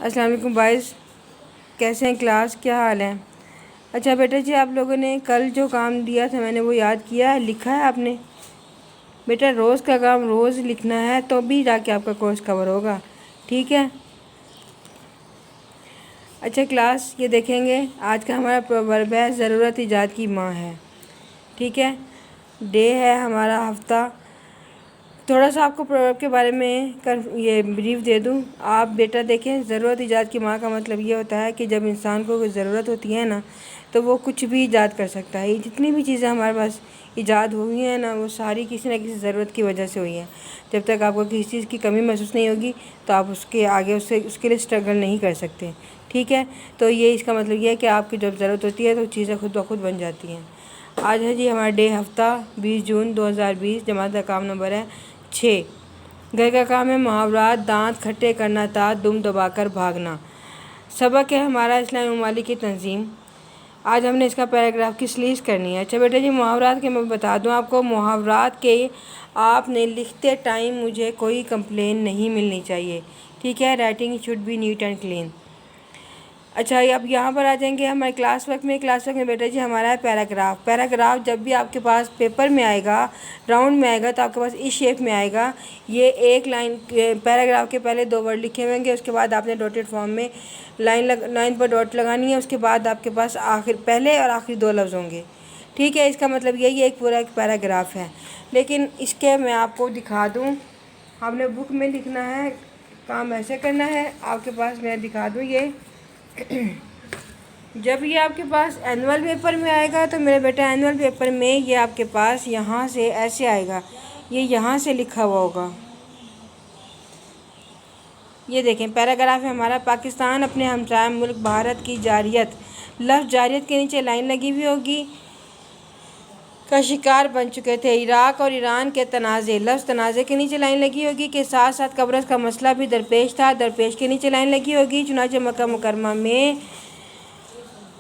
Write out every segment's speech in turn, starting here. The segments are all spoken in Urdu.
السلام علیکم بائز، کیسے ہیں کلاس؟ کیا حال ہے؟ اچھا بیٹا جی، آپ لوگوں نے کل جو کام دیا تھا میں نے وہ یاد کیا ہے، لکھا ہے آپ نے؟ بیٹا روز کا کام روز لکھنا ہے تو بھی جا کے آپ کا کورس کور ہوگا، ٹھیک ہے؟ اچھا کلاس، یہ دیکھیں گے آج کا ہمارا پروورب ہے ضرورت ایجاد کی ماں ہے، ٹھیک ہے؟ ڈے ہے ہمارا ہفتہ۔ تھوڑا سا آپ کو پروورب کے بارے میں یہ بریف دے دوں۔ آپ بیٹا دیکھیں، ضرورت ایجاد کی ماں کا مطلب یہ ہوتا ہے کہ جب انسان کو کوئی ضرورت ہوتی ہے نا تو وہ کچھ بھی ایجاد کر سکتا ہے۔ یہ جتنی بھی چیزیں ہمارے پاس ایجاد ہوئی ہیں نا وہ ساری کسی نہ کسی ضرورت کی وجہ سے ہوئی ہیں۔ جب تک آپ کو کسی چیز کی کمی محسوس نہیں ہوگی تو آپ اس کے آگے اس کے لیے اسٹرگل نہیں کر سکتے، ٹھیک ہے؟ تو یہ اس کا مطلب یہ ہے کہ آپ کی جب ضرورت ہوتی ہے تو چیزیں خود بخود بن جاتی ہیں۔ آج ہے جی ہمارا ڈے ہفتہ 20 جون 2020، جماعت کا کام نمبر ہے 6۔ گھر کا کام ہے محاورات، دانت کھٹے کرنا تھا، دم دبا کر بھاگنا۔ سبق ہے ہمارا اسلامی ممالک کی تنظیم۔ آج ہم نے اس کا پیراگراف کی سلیز کرنی ہے۔ اچھا بیٹا جی، محاورات کے میں بتا دوں آپ کو، محاورات کے آپ نے لکھتے ٹائم مجھے کوئی کمپلین نہیں ملنی چاہیے، ٹھیک ہے؟ Writing should be neat and clean. اچھا اب یہاں پر آ جائیں گے ہمارے کلاس ورک میں۔ کلاس ورک میں بیٹا جی ہمارا ہے پیراگراف۔ پیراگراف جب بھی آپ کے پاس پیپر میں آئے گا، راؤنڈ میں آئے گا تو آپ کے پاس اس شیپ میں آئے گا۔ یہ ایک لائن، پیراگراف کے پہلے 2 ورڈ لکھے ہوئیں گے، اس کے بعد آپ نے ڈاٹڈ فارم میں لائن پر ڈاٹ لگانی ہے، اس کے بعد آپ کے پاس پہلے اور آخری 2 لفظ ہوں گے، ٹھیک ہے؟ اس کا مطلب یہی ایک پورا ایک پیراگراف ہے۔ لیکن اس کے میں آپ کو دکھا دوں، ہم نے بک میں لکھنا ہے، کام ایسے کرنا ہے آپ کے پاس میں دکھا دوں۔ یہ جب یہ آپ کے پاس اینول پیپر میں آئے گا تو میرے بیٹا اینول پیپر میں یہ آپ کے پاس یہاں سے ایسے آئے گا، یہ یہاں سے لکھا ہوا ہوگا۔ یہ دیکھیں پیراگراف ہے ہمارا، پاکستان اپنے ہمسایہ ملک بھارت کی جارحیت، لفظ جارحیت کے نیچے لائن لگی ہوئی ہوگی، کا شکار بن چکے تھے۔ عراق اور ایران کے تنازع، لفظ تنازع کے نیچے لائن لگی ہوگی، کے ساتھ ساتھ قبرص کا مسئلہ بھی درپیش تھا، درپیش کے نیچے لائن لگی ہوگی۔ چنانچہ مکہ مکرمہ میں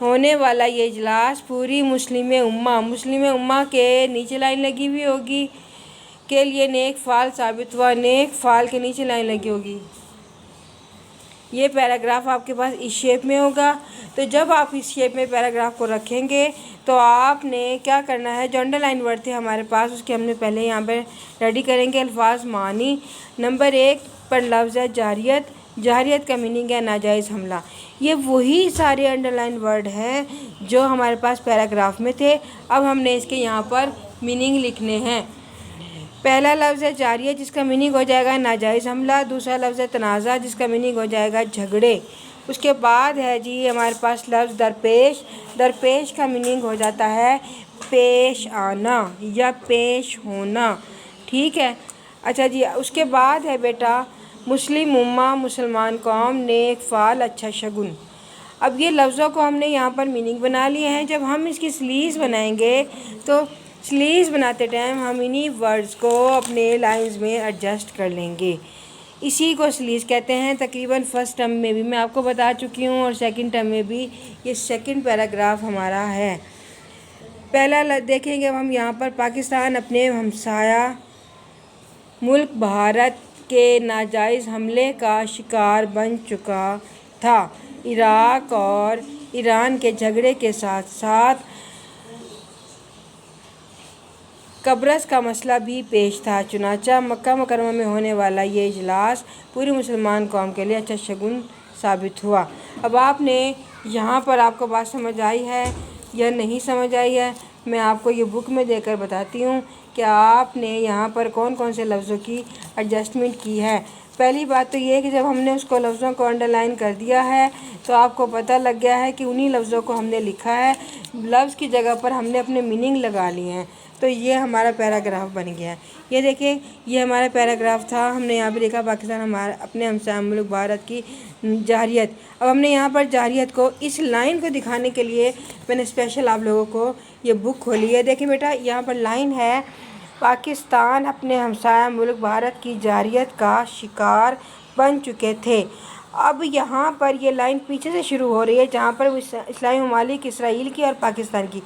ہونے والا یہ اجلاس پوری مسلم امہ کے نیچے لائن لگی ہوئی ہوگی، کے لیے نیک فعل ثابت ہوا، نیک فعل کے نیچے لائن لگی ہوگی۔ یہ پیراگراف آپ کے پاس اس شیپ میں ہوگا۔ تو جب آپ اس شیپ میں پیراگراف کو رکھیں گے تو آپ نے کیا کرنا ہے، جو انڈر لائن ورڈ تھے ہمارے پاس اس کے ہم نے پہلے یہاں پہ ریڈی کریں گے۔ الفاظ معنی نمبر 1 پر لفظ ہے جارحیت، جارحیت کا میننگ ہے ناجائز حملہ۔ یہ وہی سارے انڈر لائن ورڈ ہیں جو ہمارے پاس پیراگراف میں تھے۔ اب ہم نے اس کے یہاں پر میننگ لکھنے ہیں۔ پہلا لفظ ہے جارحیت جس کا میننگ ہو جائے گا ناجائز حملہ، دوسرا لفظ ہے تنازع جس کا میننگ ہو جائے گا جھگڑے۔ اس کے بعد ہے جی ہمارے پاس لفظ درپیش، درپیش کا میننگ ہو جاتا ہے پیش آنا یا پیش ہونا، ٹھیک ہے؟ اچھا جی اس کے بعد ہے بیٹا مسلم امہ، مسلمان قوم، نیک فعل، اچھا شگن۔ اب یہ لفظوں کو ہم نے یہاں پر میننگ بنا لیے ہیں۔ جب ہم اس کی سلیز بنائیں گے تو سلیز بناتے ٹائم ہم انہی ورڈز کو اپنے لائنز میں ایڈجسٹ کر لیں گے، اسی کو سلیز کہتے ہیں۔ تقریباً فرسٹ ٹرم میں بھی میں آپ کو بتا چکی ہوں اور سیکنڈ ٹرم میں بھی۔ یہ سیکنڈ پیراگراف ہمارا ہے۔ پہلا دیکھیں گے ہم یہاں پر، پاکستان اپنے ہمسایہ ملک بھارت کے ناجائز حملے کا شکار بن چکا تھا۔ عراق اور ایران کے جھگڑے کے ساتھ ساتھ قبرص کا مسئلہ بھی پیش تھا۔ چنانچہ مکہ مکرمہ میں ہونے والا یہ اجلاس پوری مسلمان قوم کے لیے اچھا شگن ثابت ہوا۔ اب آپ نے یہاں پر آپ کو بات سمجھ آئی ہے یا نہیں سمجھ آئی ہے؟ میں آپ کو یہ بک میں دے کر بتاتی ہوں کہ آپ نے یہاں پر کون کون سے لفظوں کی ایڈجسٹمنٹ کی ہے۔ پہلی بات تو یہ ہے کہ جب ہم نے اس کو لفظوں کو انڈر لائن کر دیا ہے تو آپ کو پتہ لگ گیا ہے کہ انہی لفظوں کو ہم نے لکھا ہے، لفظ کی جگہ پر ہم نے اپنے میننگ لگا لیے ہیں، تو یہ ہمارا پیراگراف بن گیا ہے۔ یہ دیکھیں یہ ہمارا پیراگراف تھا، ہم نے یہاں پہ لکھا پاکستان ہمارا اپنے ہمسایہ ملک بھارت کی جارحیت۔ اب ہم نے یہاں پر جارحیت کو اس لائن کو دکھانے کے لیے میں نے اسپیشل آپ لوگوں کو یہ بک کھولی ہے۔ دیکھیں بیٹا یہاں پر لائن ہے، پاکستان اپنے ہمسایہ ملک بھارت کی جارحیت کا شکار بن چکے تھے۔ اب یہاں پر یہ لائن پیچھے سے شروع ہو رہی ہے جہاں پر اسلامی ممالک اسرائیل کی اور پاکستان کی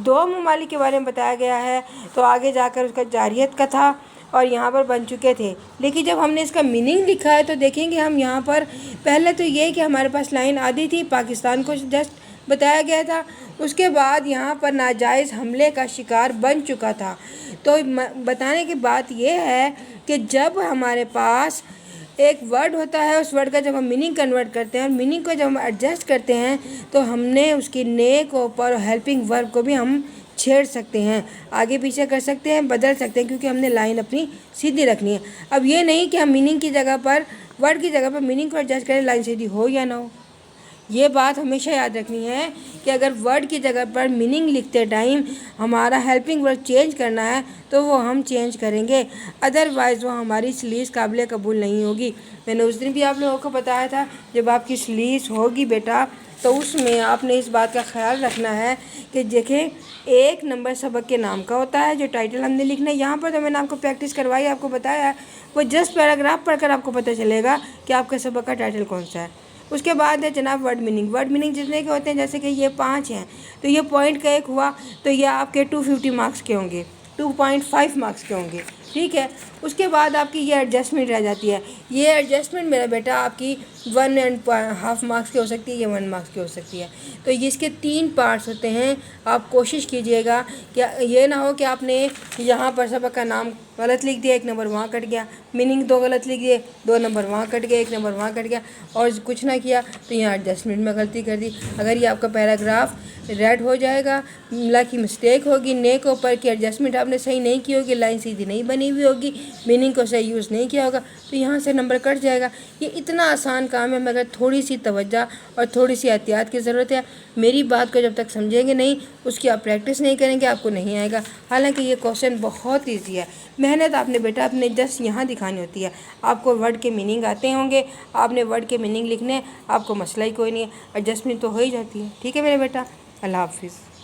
2 ممالک کے بارے میں بتایا گیا ہے، تو آگے جا کر اس کا جارحیت کا تھا اور یہاں پر بن چکے تھے، لیکن جب ہم نے اس کا میننگ لکھا ہے تو دیکھیں گے ہم یہاں پر پہلے تو یہ کہ ہمارے پاس لائن آدھی تھی، پاکستان کو جسٹ بتایا گیا تھا، اس کے بعد یہاں پر ناجائز حملے کا شکار بن چکا تھا۔ تو بتانے کی بات یہ ہے کہ جب ہمارے پاس ایک ورڈ ہوتا ہے، اس ورڈ کا جب ہم میننگ کنورٹ کرتے ہیں اور میننگ کو جب ہم ایڈجسٹ کرتے ہیں تو ہم نے اس کی نیک اوپر اور ہیلپنگ ورب کو بھی ہم چھیڑ سکتے ہیں، آگے پیچھے کر سکتے ہیں، بدل سکتے ہیں، کیونکہ ہم نے لائن اپنی سیدھی رکھنی ہے۔ اب یہ نہیں کہ ہم میننگ کی جگہ پر ورڈ کی جگہ پر میننگ کو ایڈجسٹ کریں، لائن سیدھی ہو یا نہ ہو۔ یہ بات ہمیشہ یاد رکھنی ہے کہ اگر ورڈ کی جگہ پر میننگ لکھتے ٹائم ہمارا ہیلپنگ ورڈ چینج کرنا ہے تو وہ ہم چینج کریں گے، ادروائز وہ ہماری سلیس قابل قبول نہیں ہوگی۔ میں نے اس دن بھی آپ لوگوں کو بتایا تھا، جب آپ کی سلیس ہوگی بیٹا تو اس میں آپ نے اس بات کا خیال رکھنا ہے کہ دیکھیں ایک نمبر سبق کے نام کا ہوتا ہے جو ٹائٹل ہم نے لکھنا ہے۔ یہاں پر تو میں نے آپ کو پریکٹس کروائی، آپ کو بتایا ہے، وہ جسٹ پیراگراف پڑھ کر آپ کو پتہ چلے گا کہ آپ کے سبق کا ٹائٹل کون سا ہے۔ اس کے بعد ہے جناب ورڈ میننگ۔ ورڈ میننگ جتنے کے ہوتے ہیں، جیسے کہ یہ 5 ہیں تو یہ پوائنٹ کا 1 ہوا تو یہ آپ کے 250 مارکس کے ہوں گے، 2.5 مارکس کے ہوں گے، ٹھیک ہے۔ اس کے بعد آپ کی یہ ایڈجسٹمنٹ رہ جاتی ہے۔ یہ ایڈجسٹمنٹ میرا بیٹا آپ کی 1.5 مارکس کی ہو سکتی ہے، یہ 1 مارکس کی ہو سکتی ہے۔ تو اس کے 3 پارٹس ہوتے ہیں۔ آپ کوشش کیجئے گا کہ یہ نہ ہو کہ آپ نے یہاں پر سبق کا نام غلط لکھ دیا، 1 نمبر وہاں کٹ گیا، میننگ 2 غلط لکھ دیے، 2 نمبر وہاں کٹ گیا، 1 نمبر وہاں کٹ گیا، اور کچھ نہ کیا تو یہاں ایڈجسٹمنٹ میں غلطی کر دی۔ اگر یہ آپ کا پیراگراف ریڈ ہو جائے گا، لا کی مسٹیک ہوگی، نے کے اوپر کی ایڈجسٹمنٹ آپ نے صحیح نہیں کی ہوگی، لائن سیدھی نہیں بنی ہوئی ہوگی، میننگ کو صحیح یوز نہیں کیا ہوگا تو یہاں سے نمبر کٹ جائے گا۔ یہ اتنا آسان کام ہے، مگر تھوڑی سی توجہ اور تھوڑی سی احتیاط کی ضرورت ہے۔ میری بات کو جب تک سمجھیں گے نہیں، اس کی آپ پریکٹس نہیں کریں گے، آپ کو نہیں آئے گا۔ حالانکہ یہ کوشچن بہت ایزی ہے، محنت آپ نے بیٹا اپنے جسٹ یہاں دکھانی ہوتی ہے۔ آپ کو ورڈ کے میننگ آتے ہوں گے، آپ نے ورڈ کے میننگ لکھنے، آپ کو مسئلہ ہی کوئی نہیں ہے، ایڈجسٹمنٹ تو ہو ہی جاتی ہے، ٹھیک ہے میرے بیٹا۔ اللہ حافظ۔